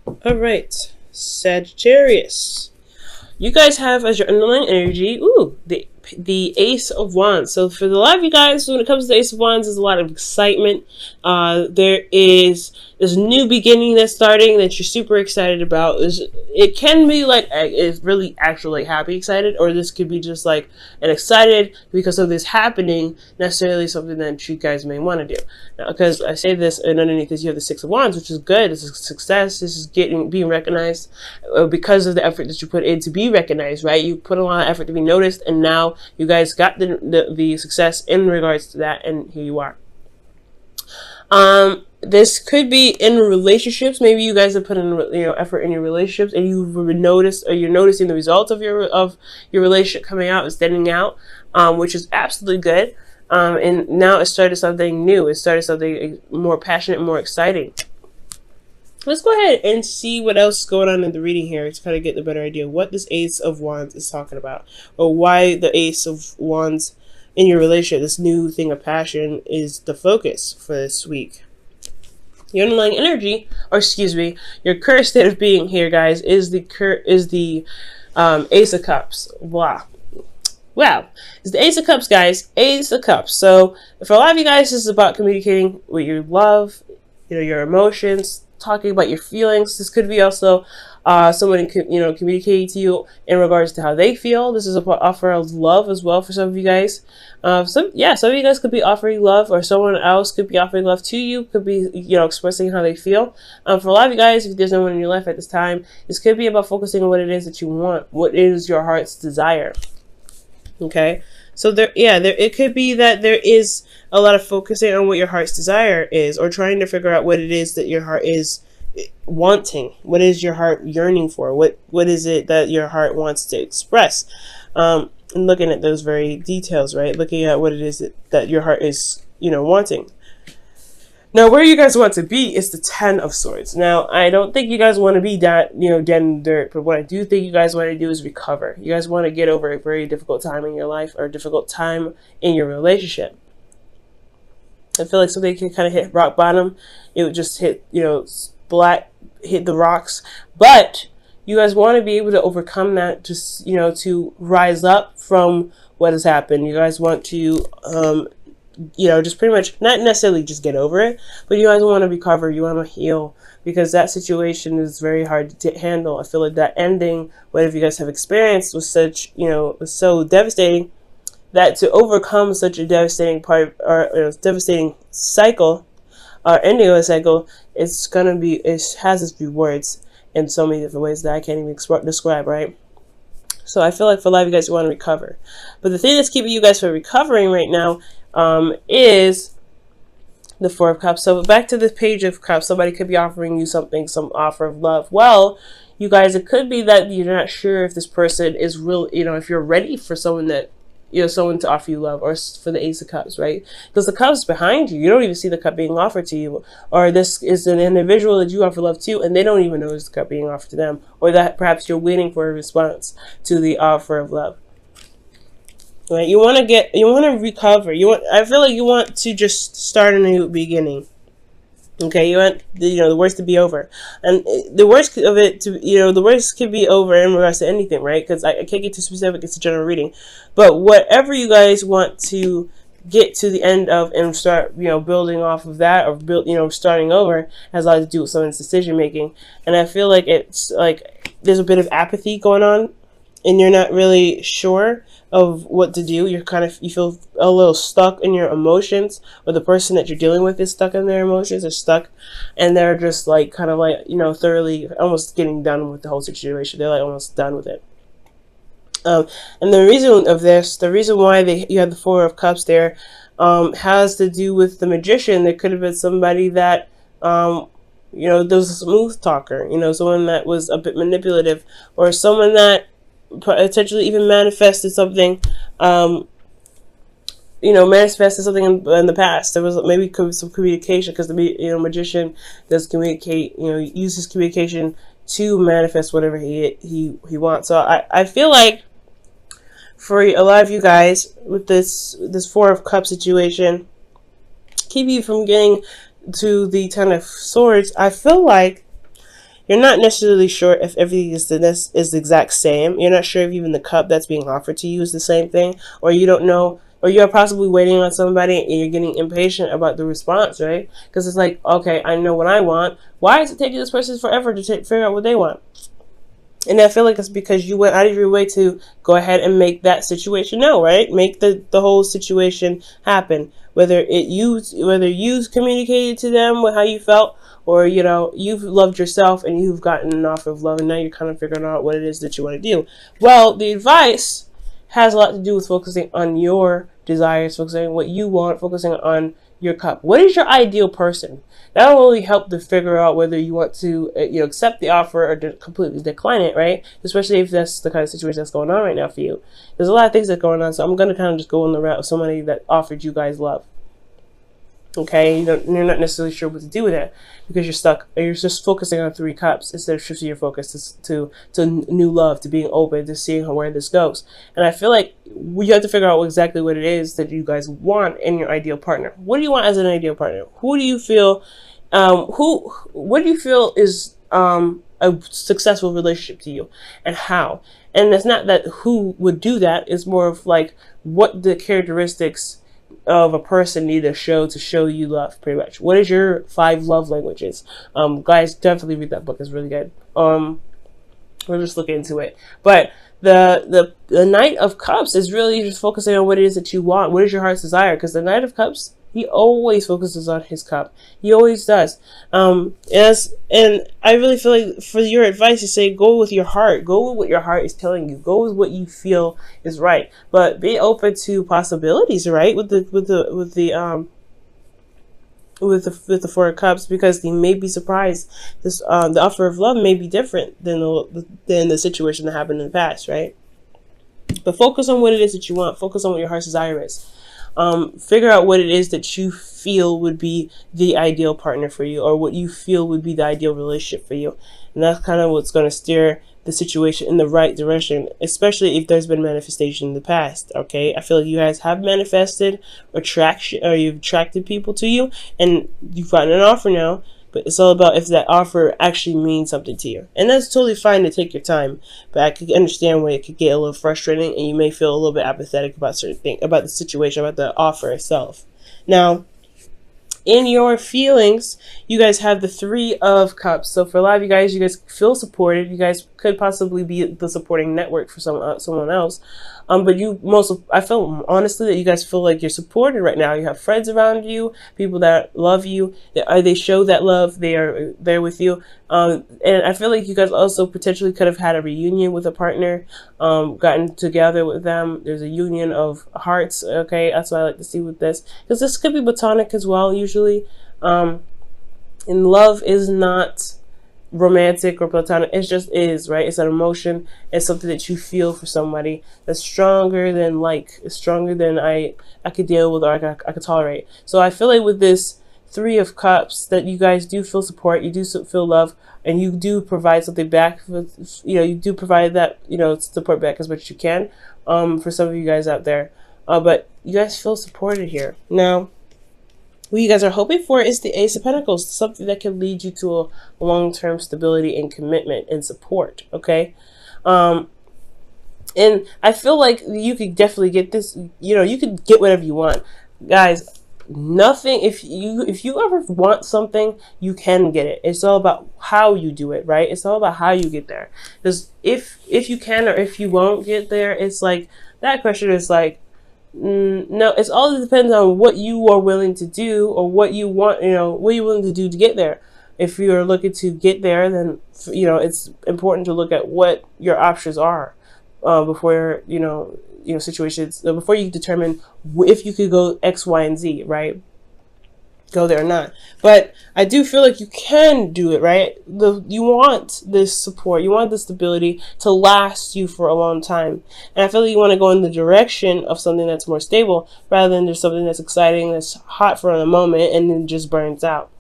All right, Sagittarius. You guys have as your underlying energy, the Ace of Wands. So for a lot of you guys, when it comes to the Ace of Wands, there's a lot of excitement. There is this new beginning that's starting that you're super excited about. It can be like it's really actually like happy excited, or this could be just like an excited because of this happening, necessarily something that you guys may want to do. Now, because I say this, and underneath this you have the Six of Wands, which is good. It's a success. This is being recognized because of the effort that you put in to be recognized, right? You put a lot of effort to be noticed, and now you guys got the success in regards to that, and here you are. This could be in relationships. Maybe you guys have put in effort in your relationships, and you've noticed, or you're noticing the results of your relationship coming out and standing out, which is absolutely good. And now it started something new. It started something more passionate, more exciting. Let's go ahead and see what else is going on in the reading here to kind of get the better idea of what this Ace of Wands is talking about, or why the Ace of Wands in your relationship, this new thing of passion, is the focus for this week. Your underlying energy, or excuse me, your current state of being here, guys, is the Ace of Cups. Wow. Wow. It's the Ace of Cups, guys. Ace of Cups. So for a lot of you guys, this is about communicating with your love, your emotions, talking about your feelings. This could be also someone communicating to you in regards to how they feel. This is an offer of love as well for some of you guys. Some of you guys could be offering love, or someone else could be offering love to you. Could be expressing how they feel. For a lot of you guys, if there's no one in your life at this time, this could be about focusing on what it is that you want. What is your heart's desire? Okay. So it could be that there is a lot of focusing on what your heart's desire is, or trying to figure out what it is that your heart is wanting. What is your heart yearning for? What is it that your heart wants to express? And looking at those very details, right? Looking at what it is that your heart is, wanting. Now, where you guys want to be is the Ten of Swords. Now, I don't think you guys want to be that, dead in the dirt. But what I do think you guys want to do is recover. You guys want to get over a very difficult time in your life, or a difficult time in your relationship. I feel like something can kind of hit rock bottom. It would just hit, hit the rocks. But you guys want to be able to overcome that, just, to rise up from what has happened. You guys want to, just pretty much not necessarily just get over it, but you guys want to recover. You want to heal, because that situation is very hard to handle. I feel like that ending, whatever you guys have experienced, was such, was so devastating, that to overcome such a devastating devastating cycle, or ending of a cycle, it has its rewards in so many different ways that I can't even describe, right? So I feel like for a lot of you guys, you want to recover. But the thing that's keeping you guys from recovering right now is the Four of Cups. So back to the Page of Cups. Somebody could be offering you something, some offer of love. Well, you guys, it could be that you're not sure if this person is real, if you're ready for someone that, someone to offer you love, or for the Ace of Cups, right? Because the cup's behind you. You don't even see the cup being offered to you. Or this is an individual that you offer love to, and they don't even know it's the cup being offered to them. Or that perhaps you're waiting for a response to the offer of love. Right? You want to recover. I feel like you want to just start a new beginning. Okay, you want the worst to be over, and the worst of it the worst could be over in regards to anything, right? Because I can't get too specific. It's a general reading, but whatever you guys want to get to the end of and start building off of that, or starting over, has a lot to do with someone's decision making. And I feel like it's like there's a bit of apathy going on, and you're not really sure of what to do. You feel a little stuck in your emotions, or the person that you're dealing with is stuck in their emotions, or stuck, and they're just thoroughly almost getting done with the whole situation. They're almost done with it. And the reason why you have the Four of Cups there, has to do with the Magician. There could have been somebody that, there was a smooth talker, someone that was a bit manipulative, or someone that potentially even manifested something in the past. There was maybe some communication, because the Magician does communicate, uses communication to manifest whatever he wants. So I feel like for a lot of you guys, with this Four of Cups situation, keep you from getting to the Ten of Swords, I feel like you're not necessarily sure if everything is the exact same. You're not sure if even the cup that's being offered to you is the same thing, or you don't know, or you're possibly waiting on somebody and you're getting impatient about the response, right? Because it's like, okay, I know what I want. Why is it taking this person forever to figure out what they want? And I feel like it's because you went out of your way to go ahead and make that situation know, right? Make the whole situation happen. Whether you communicated to them with how you felt, or you've loved yourself and you've gotten an offer of love, and now you're kind of figuring out what it is that you want to do. Well, the advice has a lot to do with focusing on your desires, focusing on what you want, focusing on your cup. What is your ideal person? That will really help to figure out whether you want to accept the offer or completely decline it, right? Especially if that's the kind of situation that's going on right now for you. There's a lot of things that's going on, so I'm going to kind of just go on the route of somebody that offered you guys love. Okay, you're not necessarily sure what to do with it because you're stuck. You're just focusing on 3 cups instead of shifting your focus to new love, to being open, to seeing where this goes. And I feel like you have to figure out exactly what it is that you guys want in your ideal partner. What do you want as an ideal partner? Who do you feel? What do you feel is a successful relationship to you, and how? And it's not that who would do that. It's more of like what the characteristics of a person need to show you love, pretty much. What is your 5 love languages? Guys, definitely read that book. It's really good. We'll just look into it. But the Knight of Cups is really just focusing on what it is that you want. What is your heart's desire? Because the Knight of Cups, he always focuses on his cup. He always does. And I really feel like for your advice, you say go with your heart. Go with what your heart is telling you. Go with what you feel is right. But be open to possibilities, right? With the 4 of Cups, because you may be surprised. This the offer of love may be different than the situation that happened in the past, right? But focus on what it is that you want. Focus on what your heart's desire is. Figure out what it is that you feel would be the ideal partner for you, or what you feel would be the ideal relationship for you. And that's kind of what's going to steer the situation in the right direction, especially if there's been manifestation in the past. Okay, I feel like you guys have manifested attraction, or you've attracted people to you, and you've gotten an offer now. But it's all about if that offer actually means something to you. And that's totally fine to take your time. But I could understand where it could get a little frustrating and you may feel a little bit apathetic about certain things, about the situation, about the offer itself. Now, in your feelings, you guys have the 3 of Cups. So for a lot of you guys feel supported. You guys could possibly be the supporting network for someone else. But I feel honestly that you guys feel like you're supported right now. You have friends around you, people that love you. They show that love. They are there with you. And I feel like you guys also potentially could have had a reunion with a partner, gotten together with them. There's a union of hearts. Okay, that's what I like to see with this, because this could be platonic as well. Usually, and love is not romantic or platonic. It just is, right? It's an emotion. It's something that you feel for somebody that's stronger than it's stronger than I could deal with, or I could tolerate. So I feel like with this 3 of Cups that you guys do feel support, you do feel love, and you do provide something back. You do provide that support back as much as you can. For some of you guys out there, but you guys feel supported here. Now, what you guys are hoping for is the Ace of Pentacles, something that can lead you to a long-term stability and commitment and support, okay? And I feel like you could definitely get this, you could get whatever you want. Guys, nothing, if you ever want something, you can get it. It's all about how you do it, right? It's all about how you get there. Because if you can or if you won't get there, it's like, that question is like, no, it's all depends on what you are willing to do, or what you want, what you're willing to do to get there. If you're looking to get there, then it's important to look at what your options are before situations, before you determine if you could go X, Y, and Z, right? Go there or not. But I do feel like you can do it, right? You want this support, you want this stability to last you for a long time. And I feel like you want to go in the direction of something that's more stable, rather than just something that's exciting, that's hot for a moment, and then just burns out.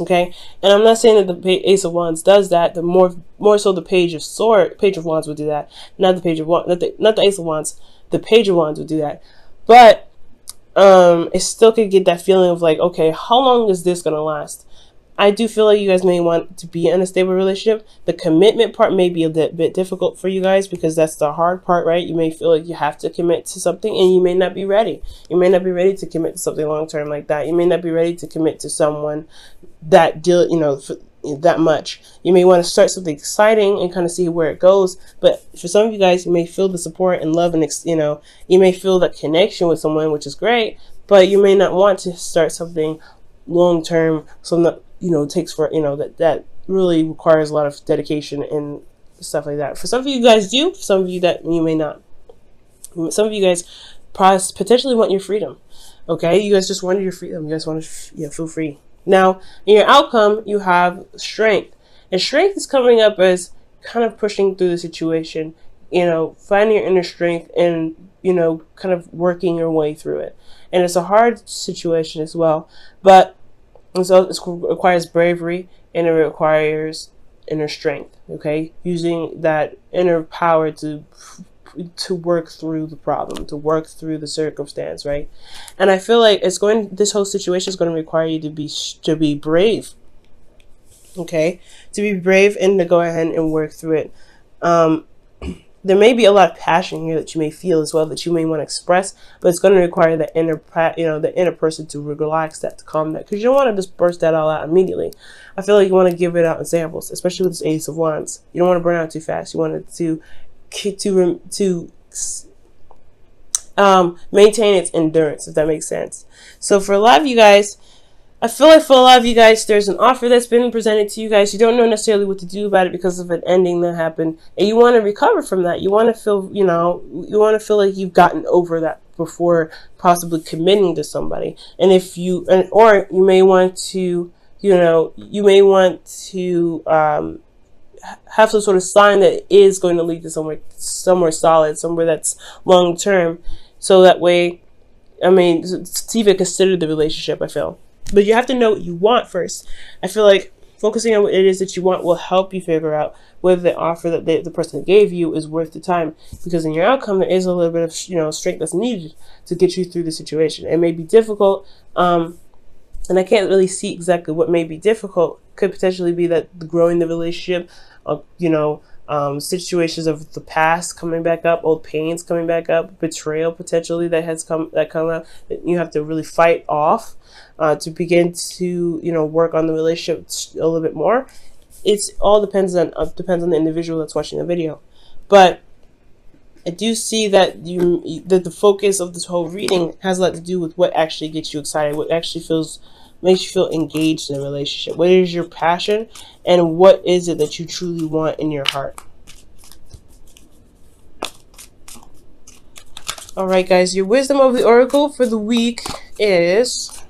Okay? And I'm not saying that the Ace of Wands does that. The more so the Page of Wands would do that. Not the Page of Wands, not the Ace of Wands. The Page of Wands would do that. But it still could get that feeling of like, okay, how long is this gonna last? I do feel like you guys may want to be in a stable relationship. The commitment part may be a bit difficult for you guys because that's the hard part, right? You may feel like you have to commit to something and you may not be ready. You may not be ready to commit to something long term like that. You may not be ready to commit to someone that that much. You may want to start something exciting and kind of see where it goes. But for some of you guys, you may feel the support and love and, you may feel that connection with someone, which is great, but you may not want to start something long term. So that, takes for, that really requires a lot of dedication and stuff like that. For some of you guys do, for some of you that you may not. Some of you guys potentially want your freedom. Okay, you guys just wanted your freedom. You guys want to feel free. Now, in your outcome, you have strength. And strength is coming up as kind of pushing through the situation, finding your inner strength and, kind of working your way through it. And it's a hard situation as well. But so it requires bravery and it requires inner strength, okay? Using that inner power to work through the problem, to work through the circumstance, right? And I feel like this whole situation is going to require you to be brave, okay? To be brave and to go ahead and work through it. There may be a lot of passion here that you may feel as well that you may want to express, but it's going to require the inner person to relax that, to calm that, because you don't want to just burst that all out immediately. I feel like you want to give it out in samples, especially with this Ace of Wands. You don't want to burn out too fast. You want it to maintain its endurance, if that makes sense. So for a lot of you guys, I feel like for a lot of you guys, there's an offer that's been presented to you guys. You don't know necessarily what to do about it because of an ending that happened, and you want to recover from that. You want to feel, you want to feel like you've gotten over that before possibly committing to somebody. And or you may want to, have some sort of sign that is going to lead to somewhere solid, somewhere that's long term. So that way, to even consider the relationship, I feel. But you have to know what you want first. I feel like focusing on what it is that you want will help you figure out whether the offer that the person gave you is worth the time. Because in your outcome, there is a little bit of strength that's needed to get you through the situation. It may be difficult, and I can't really see exactly what may be difficult. Could potentially be that growing the relationship, situations of the past coming back up, old pains coming back up, betrayal potentially that come up that you have to really fight off to begin to work on the relationship a little bit more. It's all depends on the individual that's watching the video, but I do see that that the focus of this whole reading has a lot to do with what actually gets you excited, what actually makes you feel engaged in a relationship. What is your passion, and what is it that you truly want in your heart? All right, guys, your wisdom of the oracle for the week is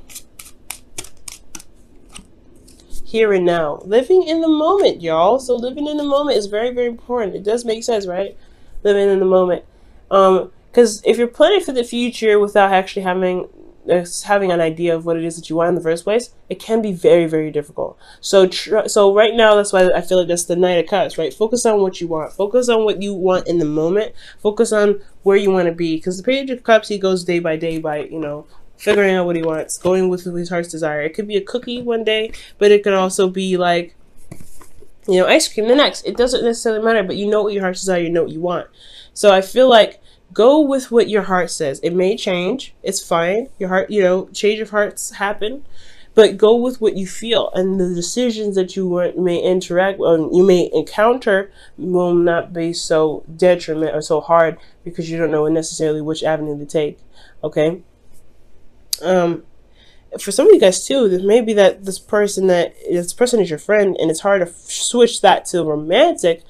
here and now. Living in the moment, y'all. So living in the moment is very, very important. It does make sense, right? Living in the moment. Because if you're planning for the future without actually having an idea of what it is that you want in the first place, it can be very, very difficult. So right now, that's why I feel like that's the Knight of Cups, right? Focus on what you want. Focus on what you want in the moment. Focus on where you want to be. Because the Page of Cups, he goes day by day by, figuring out what he wants, going with his heart's desire. It could be a cookie one day, but it could also be like, ice cream the next. It doesn't necessarily matter, but you know what your heart's desire, you know what you want. So I feel like go with what your heart says. It may change. It's fine. Your heart, change of hearts happen, but go with what you feel, and the decisions that you may interact with, you may encounter, will not be so detriment or so hard because you don't know necessarily which avenue to take. Okay. For some of you guys too, there may be that this person is your friend, and it's hard to switch that to romantic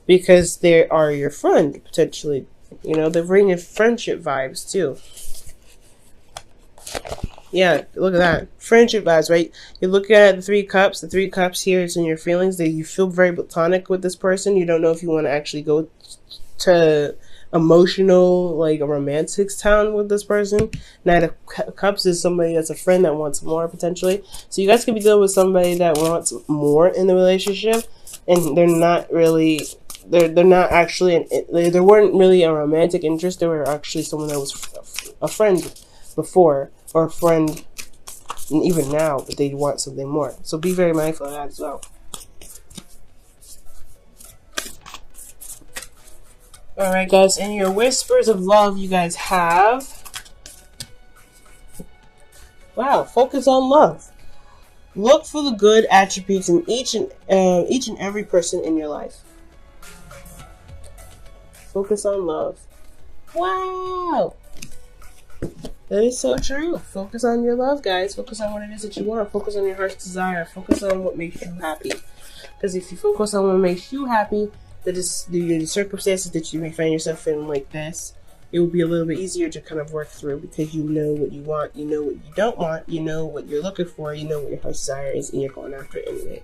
because they are your friend potentially. They're bringing friendship vibes too. Yeah, look at that. Friendship vibes, right? You look at the Three Cups. The Three Cups here is in your feelings. That you feel very platonic with this person. You don't know if you want to actually go to emotional, like a romantic town with this person. Knight of Cups is somebody that's a friend that wants more potentially. So you guys could be dealing with somebody that wants more in the relationship, and they're not really. They're not actually. There weren't really a romantic interest. They were actually someone that was a friend before, or a friend and even now, but they want something more. So be very mindful of that as well. Alright guys, in your whispers of love you guys have, wow, focus on love. Look for the good attributes in each and every person in your life. Focus on love. Wow! That is so true. Focus on your love, guys. Focus on what it is that you want. Focus on your heart's desire. Focus on what makes you happy. Because if you focus on what makes you happy, the circumstances that you may find yourself in like this, it will be a little bit easier to kind of work through because you know what you want, you know what you don't want, you know what you're looking for, you know what your heart's desire is, and you're going after it anyway.